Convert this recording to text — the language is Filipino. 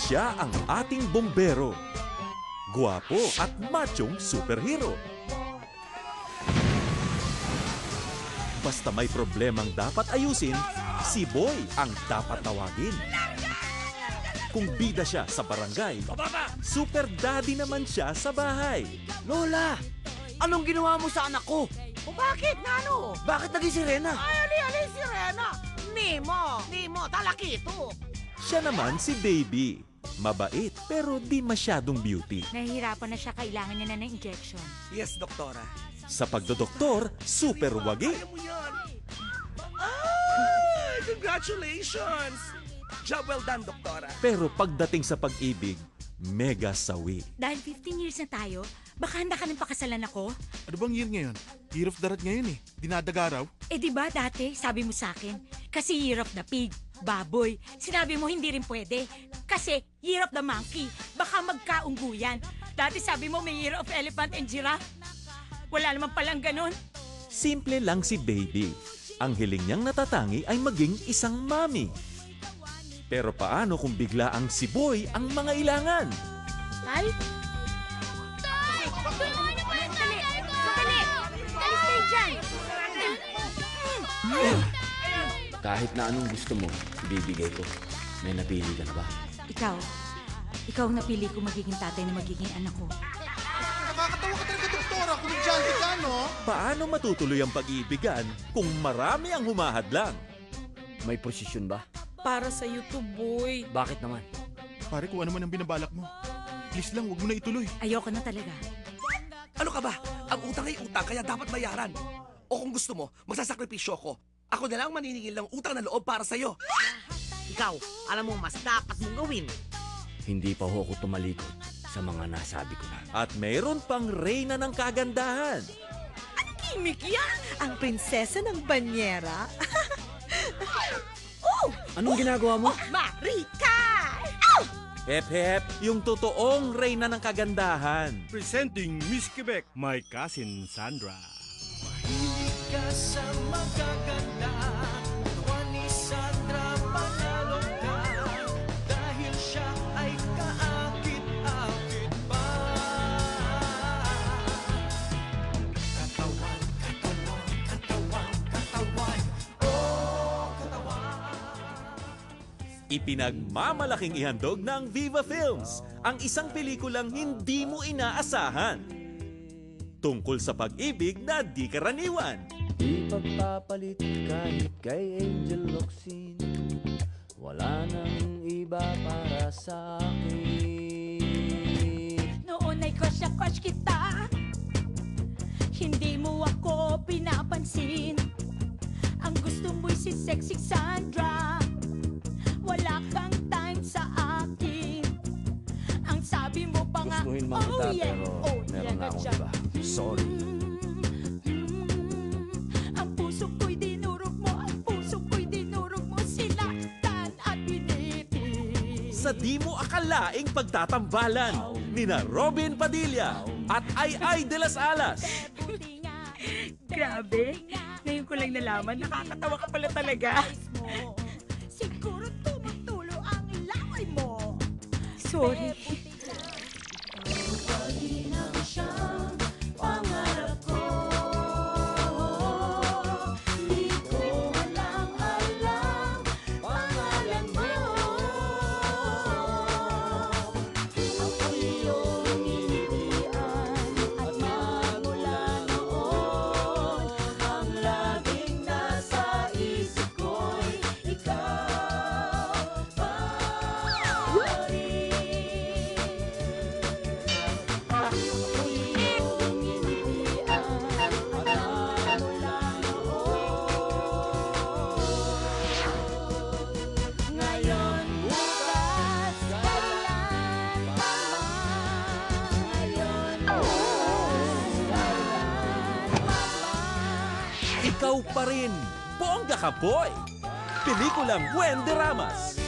Siya ang ating bombero. Guwapo at machong superhero. Basta may problemang dapat ayusin, si Boy ang dapat tawagin. Kung bida siya sa barangay, super daddy naman siya sa bahay. Lola, anong ginawa mo sa anak ko? O bakit, Nano? Bakit naging sirena? Ay, ali, sirena. Nemo, talakito. Siya naman si Baby. Mabait pero di masyadong beauty. Nahihirapan na siya, kailangan niya na ng injection. Yes, doktora. Sa pagdodoktor, super wagi. Kaya mo yan. Ay, congratulations! Job well done, doktora. Pero pagdating sa pag-ibig, mega sawi. Dahil 15 years na tayo, baka handa ka ng pakasalan ako? Ano bang year ngayon? Year of the rat ngayon eh. Dinadaga raw. Eh di ba dati, sabi mo sa akin, kasi year of the pig, baboy. Sinabi mo hindi rin pwede, kasi year of the monkey, baka magkaungguyan. Dati sabi mo may year of elephant and giraffe. Wala naman palang ganun. Simple lang si Baby. Ang hiling niyang natatangi ay maging isang mami. Pero paano kung bigla ang si Boy ang mga ilangan? Tay? Tay! Tulungan niyo po yung tatay ko! Sandali! Alis kayo dyan! Kahit na anong gusto mo, ibibigay ko. May napili ka na ba? Ikaw ang napili ko magiging tatay na magiging anak ko. Nakakatawa ka talaga, doktora. Kumidyante ka, no? Paano matutuloy ang pag-iibigan kung marami ang humahadlang? May posisyon ba? Para sa YouTube, boy. Bakit naman? Pare, kung ano man ang binabalak mo. Please lang, huwag mo na ituloy. Ayoko na talaga. Ano ka ba? Ang utang ay utang, kaya dapat bayaran. O kung gusto mo, magsasakripisyo ko. Ako na lang maniningil ng utang na loob para sa'yo. Ikaw, alam mo mas dapat mong gawin. Hindi pa ho ako tumalikod sa mga nasabi ko na. At mayroon pang reyna ng kagandahan. Kimik yan! Ang prinsesa ng banyera. Anong ginagawa mo? Marika! Hep, yung totoong reyna ng kagandahan. Presenting Miss Quebec, my cousin Sandra. Ipinagmamalaking ihandog ng Viva Films ang isang pelikulang hindi mo inaasahan. Tungkol sa pag-ibig na di karaniwan. Di pagpapalit kahit kay Angel Locsin. Wala nang iba para sa akin. Noon ay crush kita. Hindi mo ako pinapansin. Ang gusto mo'y si Sexy Sandra. Wala kang time sa akin. Ang sabi mo pa nga, Gustuhin mo kita, pero meron na akong dyan. iba. Sorry. Ang puso ko'y dinurog mo, sinaktan at biniti. Sa di mo akalaing pagtatambalan nina Robin Padilla at Ay de las Alas. Grabe, ngayon ko lang nalaman, nakakatawa ka pala talaga. Siguro tumutulo ang laway mo. Sorry. Ikaw pa rin, bongga ka boy! Pelikulang Buen de Ramas.